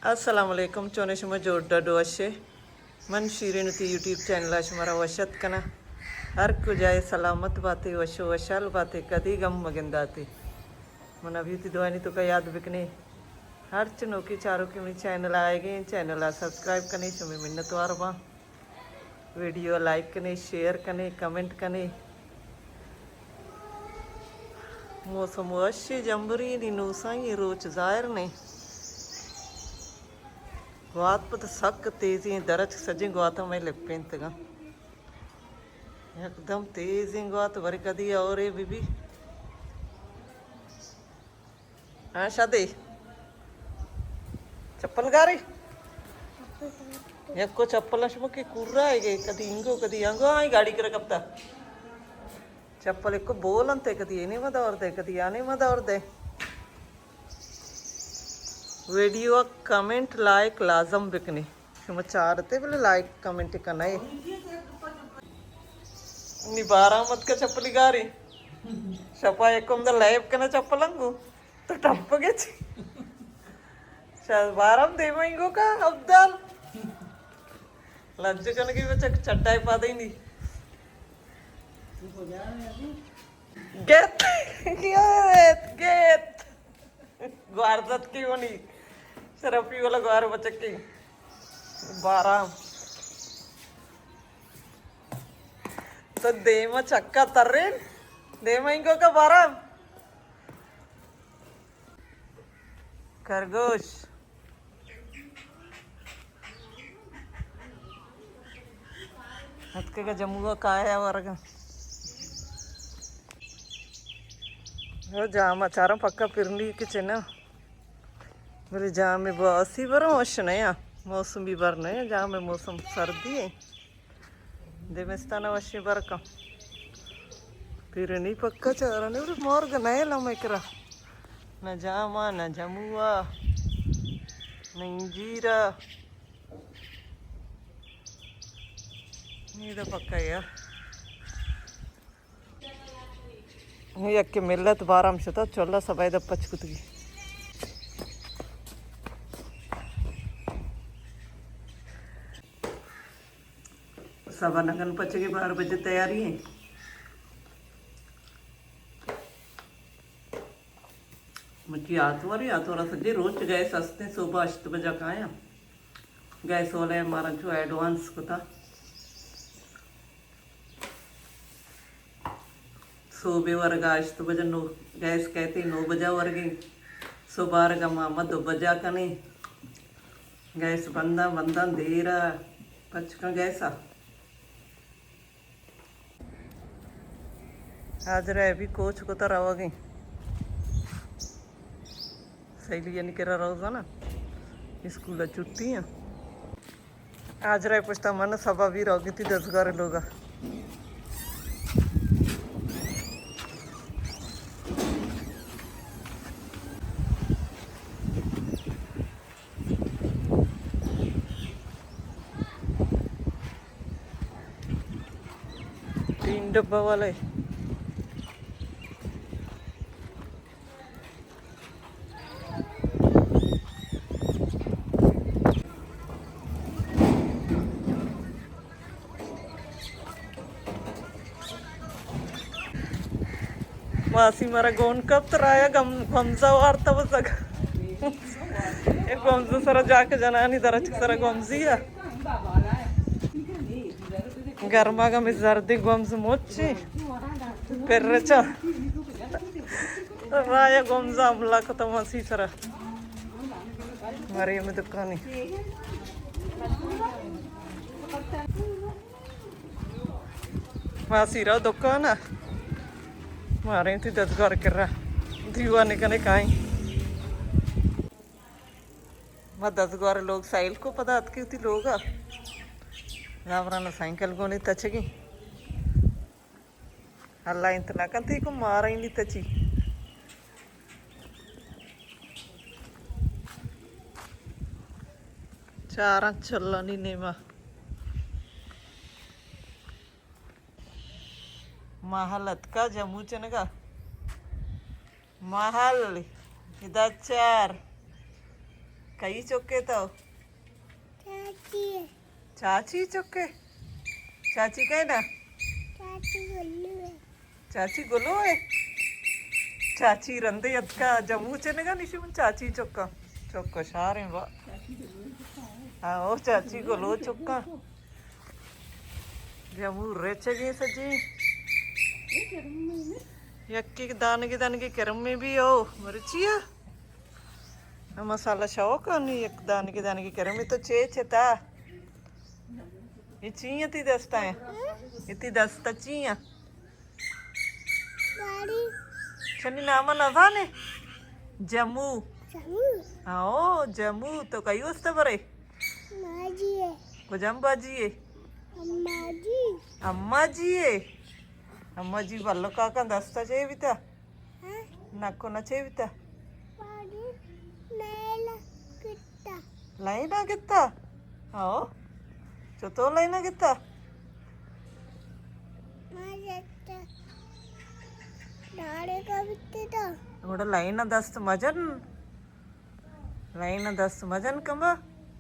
Assalamualaikum चोने शुमा जोड़ा डोशे मन शीरेनु ती यूट्यूब चैनल शुमारा वशत कना हर को जाए सलामत बातें वशो वशाल बातें कदी गम मगिंदाते मन अभी ती दुआनी तो का याद बिकने हर चनो की चारों की मेरी चैनल आएगे चैनल आ सब्सक्राइब करने शुमे मिन्नत वारबा वीडियो लाइक करने शेयर करने कमेंट करने मौसम अच्छी जंबरी नी नूसाई रोच जाहिर ने गुआत पत सक तेजी दरज सजी गुआता मैं लिपेंतगा एकदम तेजी गुआत वरी कदी और ये बीबी हाँ शादी चप्पल गारी यक्को चप्पल शुमके कुर्रा है गए कदी इंगो कदी अंगो आई गाड़ी कर कप्ता चप्पल एक बोल अंते कदी ये नहीं मदा और दे कदी आने मदा और दे वीडियो कमेंट लाइक लाजम बिकनी शुम चारते बोले लाइक कमेंट करना है नी बारा मत का चप्पल गारी शपा एक उमदा लैब कना चप्पल अंगू तो टप गए शायद बाराम दे मंगो का अब्दाल लंच करने की बच्चा चट्टाई पा दे नहीं गेट गेट गेट ग्वारदत की होनी शरफी वाला ग्वार बचक की बाराम तो देमा चक्का तर्रे देमा इनको का बाराम खरगोश हत्के का जमुआ काया वर्ग जाम अचारों पक्का फिरनी के चेना मेरे जाम में बसी बर मौसम है मौसम भी बर नहीं जाम में मौसम सर्दी है देवस्थान वशी बर का फिरनी पक्का चारा नहीं मोर का नया लमेकरा न जामा न जमुआ न इंजीरा ये तो पक्का है यक्के मिलत बाराम शता चोला सबाई द पचकुतगी सवा नगन पचगे 12 बजे तैयारी है मुझे आतवारा सजे रोज गए सस्ते सुबह 8 बजे का आया गैस वाले हमारा जो एडवांस को था सोबे वर्ग 8 बजे 9 गैस कहते 9 बजा वर्गे सुबह का मामा 2 बजा कने गैस बंदा बंदा देरा पचका गैसा आज रहे भी कोच को तो रहोगे सही यानी करा रहोगा ना स्कूल छुट्टी है आज रहे पुछता मन सभा भी रहोगी थी 10 लोग डब्बा वाले मासी मारा गोन कब तराया गमजा वार्ता बसग एक गमजा सरा जाके जनानी दरच सरा गमजी है गर्मा का मिजर्दी गम्स मोची पेरचा राया गम्जा अमला को तो मसी सरा मारी में दुकानी मासी रहा दुकान मारे थी 10 घर कर रहा दीवा निकने काई मैं 10 घर लोग साइल को पता की थी लोग रावराना साइकिल को नहीं तचगी अल्लाह इंतना कंती को मारा ही नहीं तची चारा चला नहीं नेमा महलत का जम्मू चनगा महल इधर चार कई चुके तो चाची है, चाची चुके चाची कहे ना चाची गुल्लू है, चाची गुलो है चाची रंदे अतका जम्मू चनेगा निशुमन चाची चुक्का चुक्का शारे बा हाँ ओ चाची गुलो चुक्का जम्मू रेचगे सजी यक्की के दान की करम में भी हो मरचिया मसाला शौक नहीं एक दान की करम में तो चे था ये चीया ती दस्ता है इतनी दस्ता चीया गाड़ी, छनी नाम ना था ने जम्मू चामू, आओ जम्मू तो कई उस्ते बरे माजी है, कुजम बाजी है अम्मा जी, अम्मा जी बल्लो काका दस्ता चाहिए बिता हाँ, नाको ना चाहिए बिता पानी, नेला, किट्टा, लाइना कित्ता आओ चुतो लाइना कित्ता माजेट्टा, डाले का बिट्टे तो, थोड़ा लाइना दस्त मजन कमा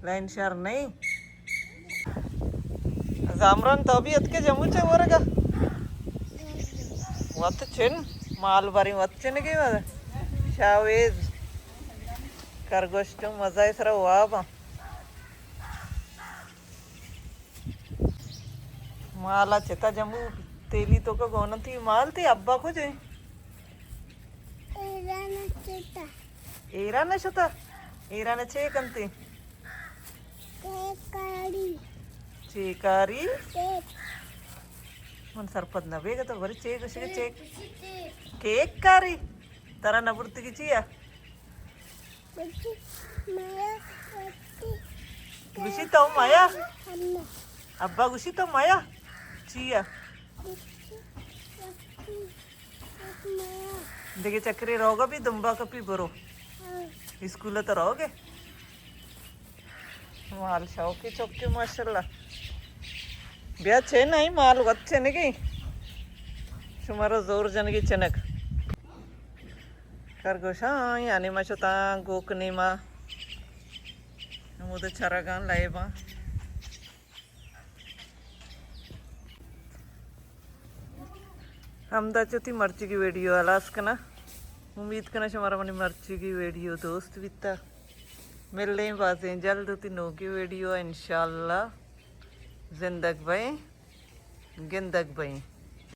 लाइन शार नहीं जामरान तो अभी अतके जमुचे वरगा वत चिन माल बारी वत चिन के वादा शावेज करगोष्ट मजा इसरा वाबा माला चिता जमू तेली तो का गोना थी माल थी अब्बा को जे एरा नचता, एरा न छे कंती केकारी, चेकारी केक, मन सरपत न बेगा तो बरी चेक उसे चेक केक कारी तरा नबुर्ती की चिया बिट्टी, माया, बिट्टी, गुशी तो माया अम्मा, अब्बा गुशी तो माया चिया बिट्टी, बिट्टी, माया, देखिए चक्री रहोगा भी दुम्बा कपी बरो हाँ, स्कूल तो रहोगे माल शौकी चौकी माशाल्लाह ब्याह छे नहीं माल वच्चे नहीं सुमारो जोर जन की चनक खरगोशा यानी मा छोता गोकनी मा मुझे चरागान लाए बा हम दाचोती मर्ची की वीडियो अलास कना उम्मीद करना हमारा मनी मर्ची की वीडियो दोस्त बीता मिल रही बातें जल्द होती नो की वीडियो इंशाल्लाह जिंदग भाई गिंदग भाई